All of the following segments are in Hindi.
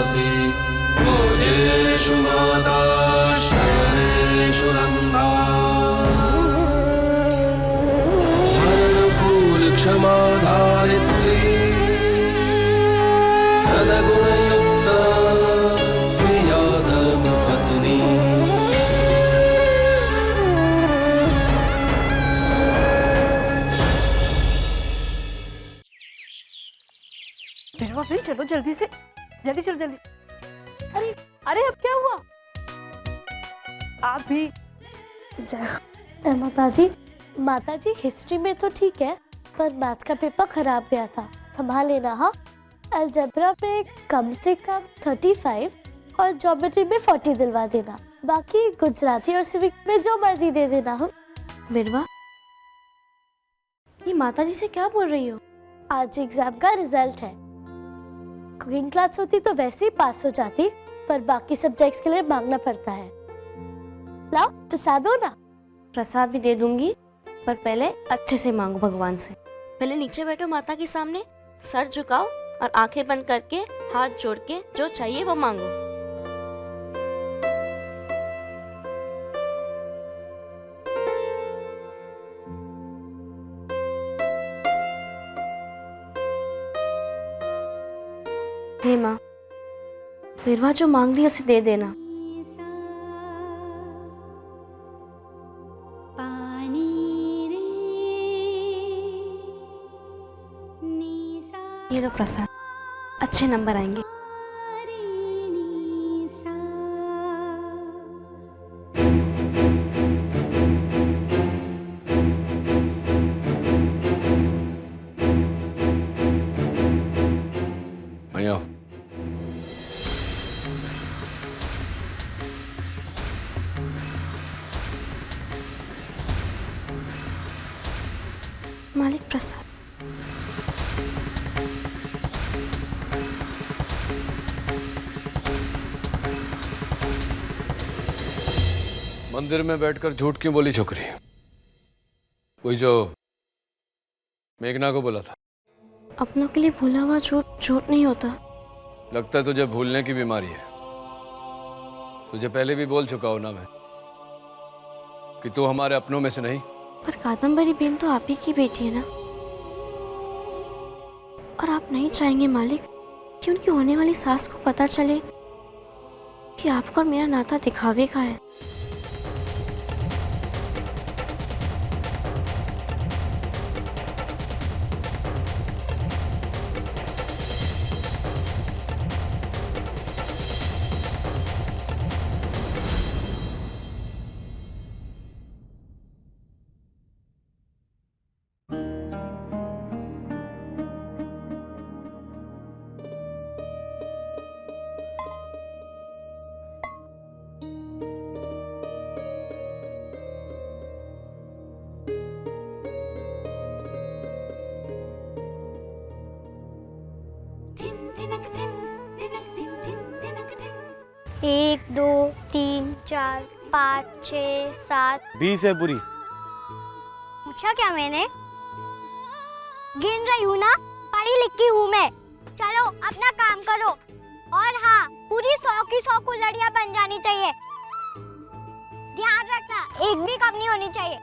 शयनसि भोजेषु माता शयनेषु रम्भा क्षमा धारित्री सद्गुणयुक्ता प्रिया धर्मपत्नी। फिर चलो जल्दी से, जल्दी चलो जल्दी। अरे अरे अब क्या हुआ? आप भी माता जी हिस्ट्री में तो ठीक है, पर मैथ्स का पेपर खराब गया था, संभाल लेना। हाँ, अलजेब्रा में कम से कम 35 और ज्योमेट्री में 40 दिलवा देना। बाकी गुजराती और सिविक में जो मर्जी दे देना। हो बिरवा, ये माता जी से क्या बोल रही हो? आज एग्जाम का रिजल्ट है। कुकिंग क्लास होती तो वैसे ही पास हो जाती, पर बाकी सब्जेक्ट्स के लिए मांगना पड़ता है। लाओ प्रसाद हो ना। प्रसाद भी दे दूंगी, पर पहले अच्छे से मांगो भगवान से। पहले नीचे बैठो माता के सामने, सर झुकाओ और आंखें बंद करके हाथ जोड़ के जो चाहिए वो मांगो। हे माँ, बिरवा जो मांग रही है उसे दे देना। ये लो प्रसाद, अच्छे नंबर आएंगे। आया मालिक प्रसाद। मंदिर में बैठकर झूठ क्यों बोली छोकरी? वही जो मेघना को बोला था। अपनों के लिए भूला हुआ झूठ झूठ नहीं होता। लगता है तुझे भूलने की बीमारी है। तुझे पहले भी बोल चुका हूं ना मैं कि तू हमारे अपनों में से नहीं। पर कादम्बरी बहन तो आप ही की बेटी है ना, और आप नहीं चाहेंगे मालिक कि उनकी होने वाली सास को पता चले कि आपका और मेरा नाता दिखावे का है। एक, दो, तीन, चार, 5, 6, 7, 20 है पूरी। पूछा क्या मैंने? गिन रही हूँ ना, पढ़ी लिखी हूँ मैं। चलो अपना काम करो। और हाँ, पूरी 100 की 100 कुल्हड़ियाँ बन जानी चाहिए। ध्यान रखना, एक भी कम नहीं होनी चाहिए।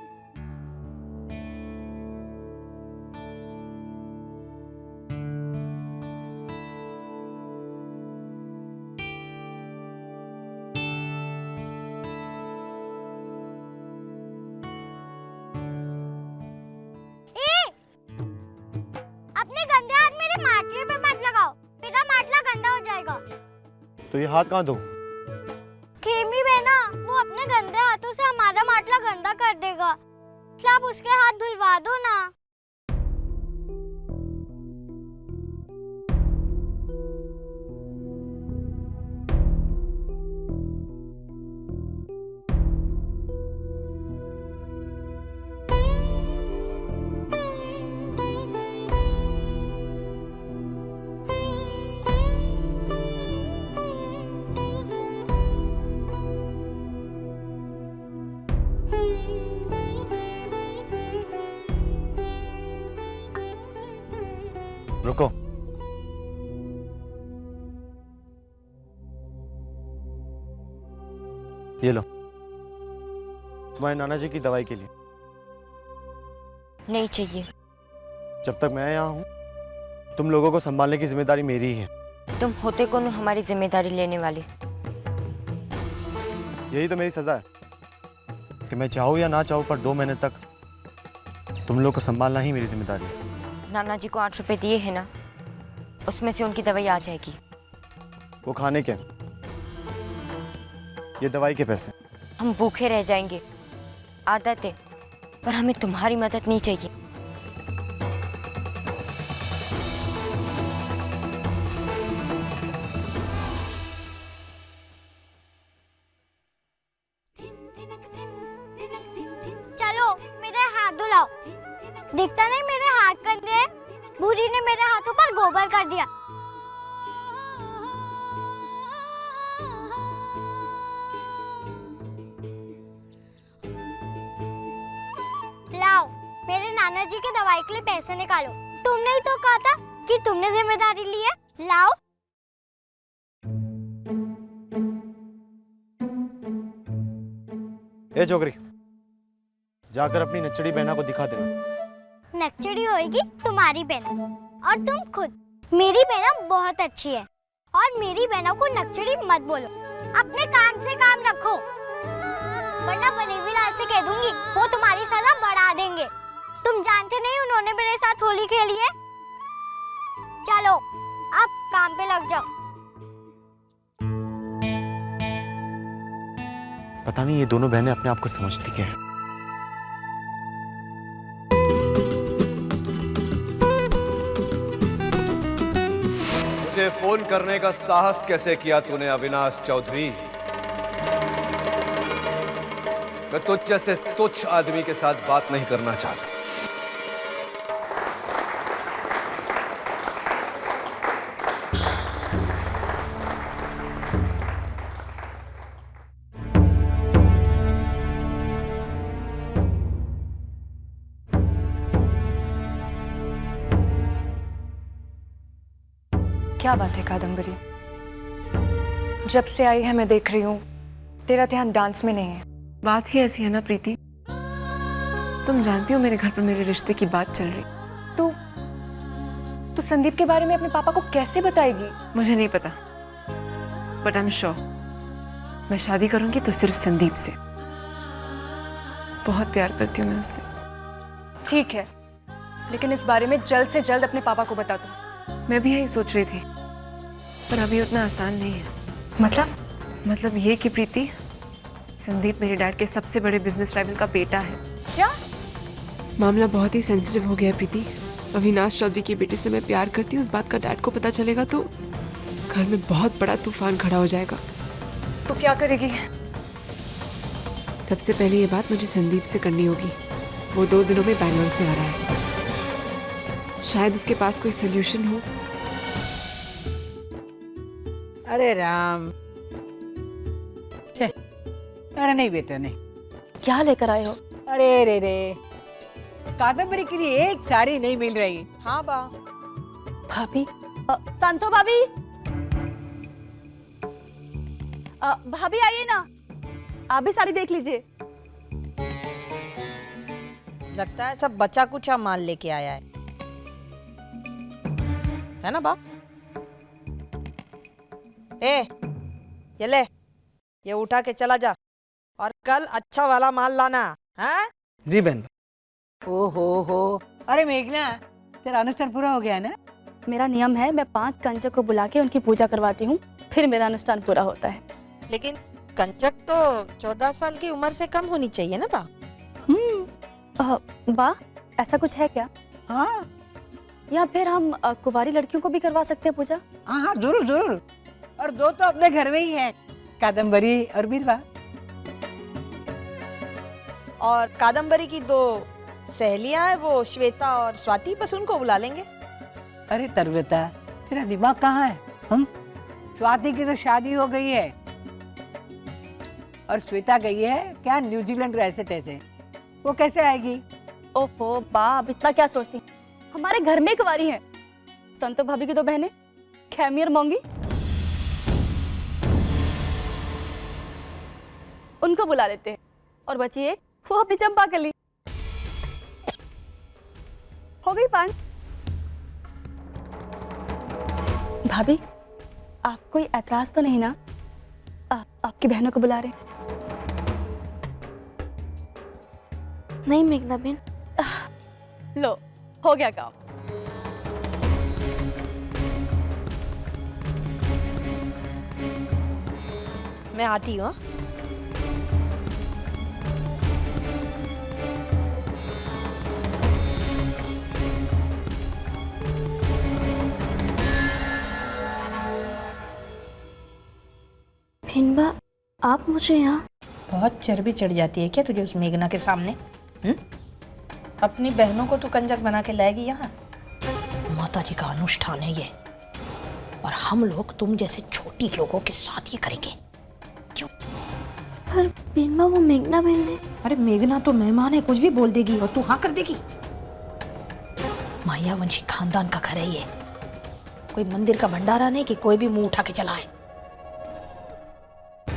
अपने गंदे हाथ मेरे માટले पे मत लगाओ, मेरा માટला गंदा हो जाएगा। तो ये हाथ कहाँ धो? खेमी बहना, वो अपने गंदे हाथों से हमारा માટला गंदा कर देगा। इसलिए आप उसके हाथ धुलवा दो ना। रुको। ये लो, तुम्हारे नाना जी की दवाई के लिए। नहीं चाहिए। जब तक मैं यहाँ हूँ तुम लोगों को संभालने की जिम्मेदारी मेरी ही है। तुम होते कौन हो हमारी जिम्मेदारी लेने वाले? यही तो मेरी सजा है कि मैं चाहूँ या ना चाहूँ, पर 2 महीने तक तुम लोग को संभालना ही मेरी जिम्मेदारी है। नाना जी को 8 रुपए दिए हैं ना, उसमें से उनकी दवाई आ जाएगी। वो खाने के, ये दवाई के पैसे। हम भूखे रह जाएंगे, आदत है, पर हमें तुम्हारी मदद नहीं चाहिए। चलो मेरे हाथ धुलाओ। दिखता नहीं मेरे हाथ गंदे हैं? बूढ़ी ने मेरे हाथों पर गोबर कर दिया। लाओ, मेरे नाना जी की दवाई के लिए पैसे निकालो। तुमने ही तो कहा था कि तुमने जिम्मेदारी ली है। लाओ। ए छोकरी, जाकर अपनी नचड़ी बहना को दिखा देना। नक्चड़ी होएगी तुम्हारी बहना, और तुम खुद। मेरी बहना बहुत अच्छी है, और मेरी बहनों को नक्चड़ी मत बोलो। अपने काम से काम रखो, वरना बनेवी लाल से कह दूंगी, वो तुम्हारी सजा बढ़ा देंगे। तुम जानते नहीं उन्होंने मेरे साथ होली खेली है। चलो अब काम पे लग जाओ। पता नहीं ये दोनों बहनें अपने आप को समझती क्या है। मुझे फोन करने का साहस कैसे किया तूने अविनाश चौधरी? मैं तुझ जैसे तुच्छ आदमी के साथ बात नहीं करना चाहता। क्या बात है कादम्बरी? जब से आई है मैं देख रही हूँ तेरा ध्यान डांस में नहीं है। बात ही ऐसी है ना प्रीति, तुम जानती हो मेरे घर पर मेरे रिश्ते की बात चल रही। तू संदीप के बारे में अपने पापा को कैसे बताएगी? मुझे नहीं पता, बट आई एम श्योर मैं शादी करूंगी तो सिर्फ संदीप से। बहुत प्यार करती हूँ मैं उससे। ठीक है, लेकिन इस बारे में जल्द से जल्द अपने पापा को बता दो। मैं भी यही सोच रही थी, पर अभी उतना आसान नहीं है। मतलब ये कि प्रीति, संदीप मेरे डैड के सबसे बड़े बिजनेस राइवल का बेटा है। क्या? मामला बहुत ही सेंसिटिव हो गया है प्रीति। अविनाश चौधरी की बेटी से मैं प्यार करती हूँ, उस बात का डैड को पता चलेगा तो घर में बहुत बड़ा तूफान खड़ा हो जाएगा। तो क्या करेगी? सबसे पहले ये बात मुझे संदीप से करनी होगी। वो 2 दिनों में बैंगलोर से आ रहा है, शायद उसके पास कोई सोल्यूशन हो। अरे राम, अरे नहीं बेटा नहीं। क्या लेकर आए हो? अरे रे रे, कादम्बरी के लिए एक साड़ी नहीं मिल रही। हाँ बा भाभी, संतो भाभी, भाभी आइए ना, आप भी साड़ी देख लीजिए। लगता है सब बचा कुचा माल लेके आया है ना बा? ये ले, ये उठा के चला जा, और कल अच्छा वाला माल लाना। हाँ जी बहन। ओ हो, अरे मेघना, तेरा अनुष्ठान पूरा हो गया है ना? मेरा नियम है, मैं 5 कंजक को बुला के उनकी पूजा करवाती हूँ, फिर मेरा अनुष्ठान पूरा होता है। लेकिन कंजक तो 14 साल की उम्र से कम होनी चाहिए ना बा? बा, ऐसा कुछ है क्या? हाँ या फिर हम कुंवारी लड़कियों को भी करवा सकते हैं पूजा? हाँ जरूर जरूर, और 2 तो अपने घर में ही है, कादम्बरी और बीरबा। और कादम्बरी की 2 सहेलियां हैं, वो श्वेता और स्वाति, बस उनको बुला लेंगे। अरे तरबेता, तेरा दिमाग कहाँ है? हम स्वाति की तो शादी हो गई है, और श्वेता गई है क्या न्यूजीलैंड ऐसे तैसे, वो कैसे आएगी? ओहो बा, अब इतना क्या सोचती, हमारे घर में कुंवारी है। संतो भाभी की 2 बहनें, खैमी और मोंगी। उनको बुला लेते हैं। और बची एक, वो अपनी चंपा कली। हो गई 5। भाभी, आप कोई ऐतराज तो नहीं ना? आपकी बहनों को बुला रहे? नहीं मेघना बहन। लो, हो गया काम। मैं आती हूँ। भिनबा, आप मुझे यहाँ? बहुत चर्बी चढ़ जाती है क्या तुझे उस मेघना के सामने? अपनी बहनों को तू कंजक बना के लाएगी यहाँ? माता जी का अनुष्ठान है ये, और हम लोग तुम जैसे छोटी लोगों के साथ ये करेंगे क्यों? पर भिनबा, वो मेघना बहन ने। अरे मेघना तो मेहमान है, कुछ भी बोल देगी और तू हाँ कर देगी। मायावंशी खानदान का घर है ये, कोई मंदिर का भंडारा नहीं कि कोई भी मुंह उठा के चलाए।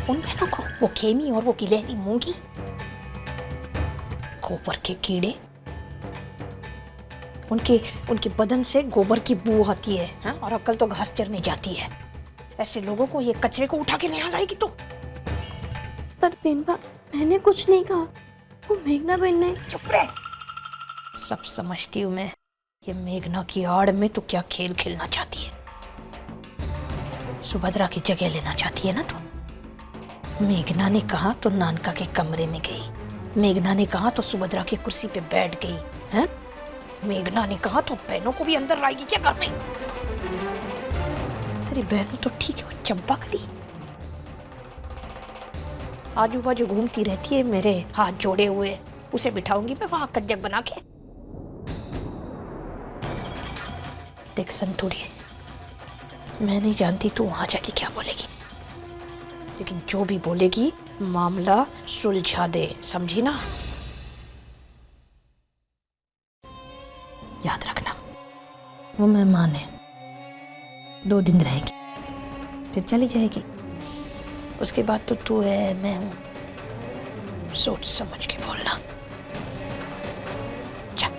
उन बहनों को वो खेमी और वो गिलहरी मूंगी, गोबर के कीड़े, उनके बदन से गोबर की बू आती है, हाँ? और अक्ल तो घास चरने जाती है। ऐसे लोगों को ये कचरे को उठा के ले आएगी तू? पर भिनबा, मैंने कुछ नहीं कहा, वो मेघना बहन ने। चुप रहे। सब समझती हूँ मैं। ये मेघना की आड़ में तू क्या खेल खेलना चाहती है? सुभद्रा की जगह लेना चाहती है ना तू? मेघना ने कहा तो नानका के कमरे में गई, मेघना ने कहा तो सुभद्रा की कुर्सी पे बैठ गई, हैं? मेघना ने कहा तो बहनों को भी अंदर लाएगी क्या घर में? तेरी बहनों तो ठीक है, वो चंपा कली आजू बाजू घूमती रहती है मेरे हाथ जोड़े हुए, उसे बिठाऊंगी मैं वहां कंजक बना के। देख संतुड़ी, मैं नहीं जानती तू वहां जाके क्या बोलेगी, लेकिन जो भी बोलेगी मामला सुलझा दे, समझी ना? याद रखना, वो मेहमान है, 2 दिन रहेगी, फिर चली जाएगी। उसके बाद तो तू है, मैं हूं। सोच समझ के बोलना। चल।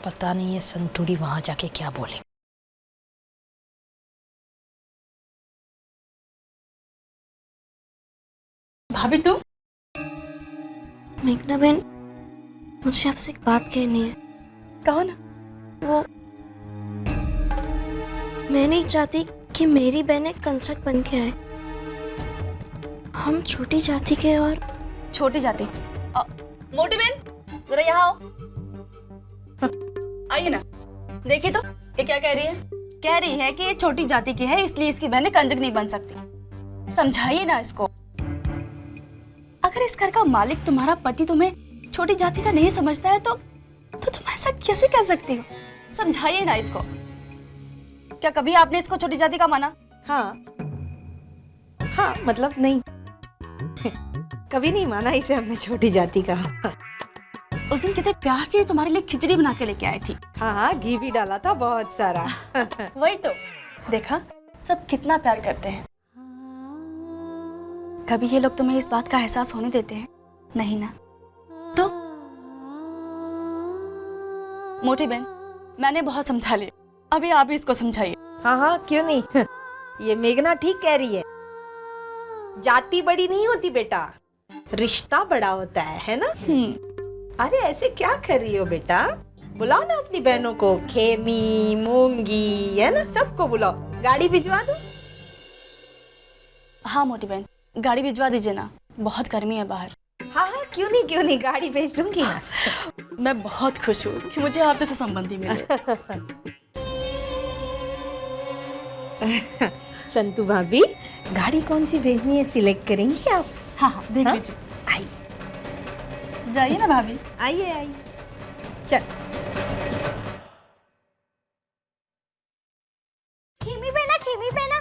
पता नहीं ये संतुड़ी वहां जाके क्या बोले। भाभी तुम? मेघना बहन, मुझे आपसे एक बात कहनी है। कहो ना। वो मैं नहीं चाहती कि मेरी बहनें कंजक बन के आए। हम छोटी जाति के और छोटी जाति। मोटी बहन, जरा यहाँ आओ। आइए ना, देखिए तो ये क्या कह रही है। कह रही है कि ये छोटी जाति की है, इसलिए इसकी बहनें कंजक नहीं बन सकती। समझाइए ना इसको। अगर इस घर का मालिक तुम्हारा पति तुम्हें छोटी जाति का नहीं समझता है तो तुम ऐसा कैसे कह सकती हो? समझाइए ना इसको। क्या कभी आपने इसको छोटी जाति का माना? हाँ हाँ, मतलब नहीं, कभी नहीं माना इसे हमने छोटी जाति का। उस दिन कितने प्यार से तुम्हारे लिए खिचड़ी बना के लेके आई थी। हाँ हाँ, घी भी डाला था बहुत सारा। वही तो, देखा सब कितना प्यार करते हैं। कभी ये लोग तुम्हें इस बात का एहसास होने देते हैं? नहीं ना? तो मोटी बहन, मैंने बहुत समझा लिया, अभी आप ही इसको समझाइए। हाँ हाँ, क्यों नहीं। ये मेघना ठीक कह रही है, जाति बड़ी नहीं होती बेटा, रिश्ता बड़ा होता है ना? अरे ऐसे क्या कर रही हो बेटा? बुलाओ ना अपनी बहनों को, खेमी, मूंगी, है ना, सबको बुलाओ। गाड़ी भिजवा दो? हाँ मोटी बहन, गाड़ी भिजवा दीजिए ना, बहुत गर्मी है बाहर। हाँ हाँ, क्यों नहीं, गाड़ी भेज दूंगी ना। मैं बहुत खुश हूँ कि मुझे आप जैसे संबंधी मिले। संतु भाभी, गाड़ी कौन सी भेजनी है सिलेक्ट करेंगी आप? हाँ हाँ, देख लीजिए। आई जाइए ना भाभी। आइए चल। खीमी बेना,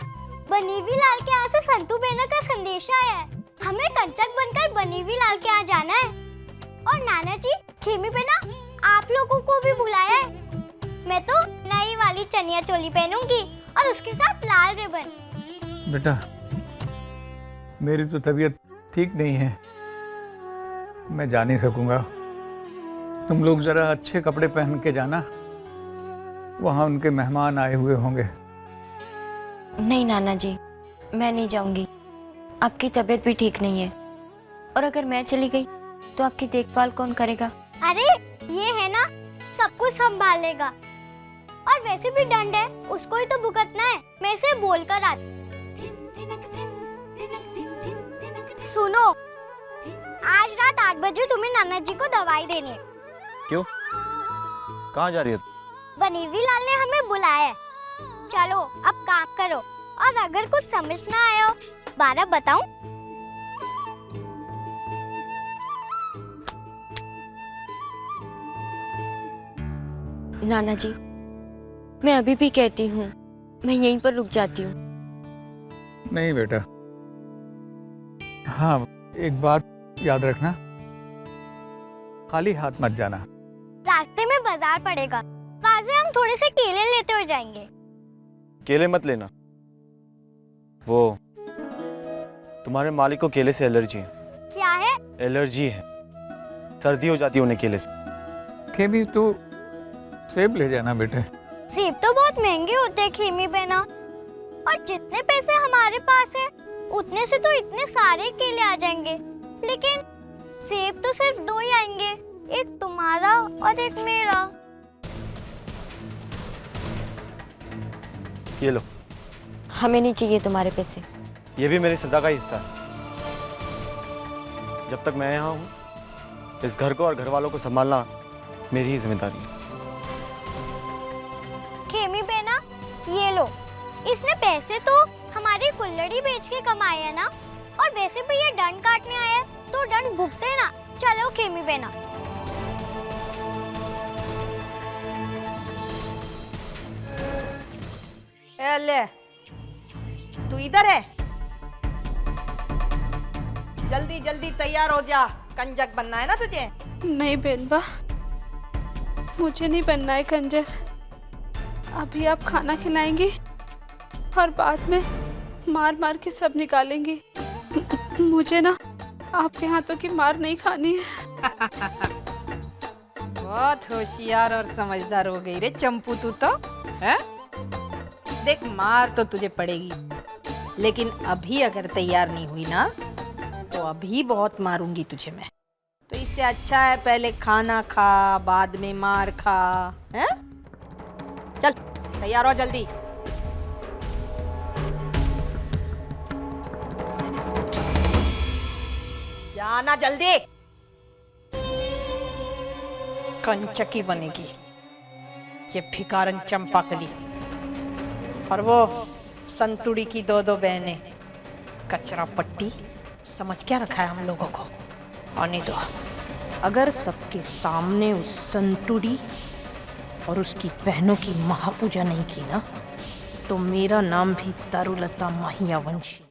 बनीवी लाल के यहाँ से संतु बेना का संदेश आया है। हमें कंचक बनकर बनीवी लाल के यहाँ जाना है। और नाना जी, खीमी बेना आप लोगों को भी बुलाया है। मैं तो नई वाली चनिया चोली पहनूंगी और उसके साथ लाल रिबन। बेटा, मेरी तो तबीयत ठीक नहीं है, मैं जा नहीं सकूंगा। तुम लोग जरा अच्छे कपड़े पहन के जाना, वहां उनके मेहमान आए हुए होंगे। नहीं नाना जी, मैं नहीं जाऊंगी। आपकी तबीयत भी ठीक नहीं है, और अगर मैं चली गई तो आपकी देखभाल कौन करेगा? अरे ये है ना, सब कुछ संभालेगा। और वैसे भी दंड है, उसको ही तो भुगतना है। मैं इसे बोल कर आती। सुनो, आज रात 8 बजे तुम्हें नाना जी को दवाई देनी है। क्यों? कहाँ जा रही है? बनीवी लाल ने हमें बुलाया है। चलो अब काम करो, और अगर कुछ समझ ना आया हो 12 बताऊं? नाना जी, मैं अभी भी कहती हूँ, मैं यहीं पर रुक जाती हूँ। नहीं बेटा, हाँ एक बात याद रखना, खाली हाथ मत जाना। रास्ते में बाजार पड़ेगा, वहाँ से हम थोड़े से केले लेते हुए जाएंगे। केले मत लेना, वो तुम्हारे मालिक को केले से एलर्जी है। क्या है? एलर्जी है, सर्दी हो जाती है उन्हें केले से। खेमी, तू सेब ले जाना बेटे। सेब तो बहुत महंगे होते हैं खेमी बहना, और जितने पैसे हमारे पास है उतने से तो इतने सारे केले आ जाएंगे। लेकिन सेब तो सिर्फ 2 ही आएंगे, एक तुम्हारा और एक मेरा। ये लो। हमें नहीं चाहिए तुम्हारे पैसे। ये भी मेरी सजा का हिस्सा है। जब तक मैं यहाँ हूँ, इस घर को और घर वालों को संभालना मेरी ही जिम्मेदारी है। खेमी बहना, ये लो। इसने पैसे तो हमारी कुल्हड़ी बेच के कमाए है ना, और वैसे भी ये दंड काटने आया है तो दंड भुगते ना। चलो खेमी बहना। ले, तू इधर है? जल्दी जल्दी तैयार हो जा, कंजक बनना है ना तुझे। नहीं बेनबा, मुझे नहीं बनना है कंजक। अभी आप खाना खिलाएंगी और बाद में मार मार के सब निकालेंगी। मुझे ना आपके हाथों की मार नहीं खानी है। बहुत होशियार और समझदार हो गई रे चंपू तू तो, है? देख, मार तो तुझे पड़ेगी, लेकिन अभी अगर तैयार नहीं हुई ना तो अभी बहुत मारूंगी तुझे मैं। तो इससे अच्छा है पहले खाना खा, बाद में मार खा, है? चल तैयार हो जल्दी। जाना जल्दी। कंचकी बनेगी ये भिखारन चंपाकली, और वो संतुड़ी की 2 बहनें। कचरा पट्टी समझ क्या रखा है हम लोगों को। आने दो। अगर सबके सामने उस संतुड़ी और उसकी बहनों की महापूजा नहीं की ना, तो मेरा नाम भी तरुलता महियावंशी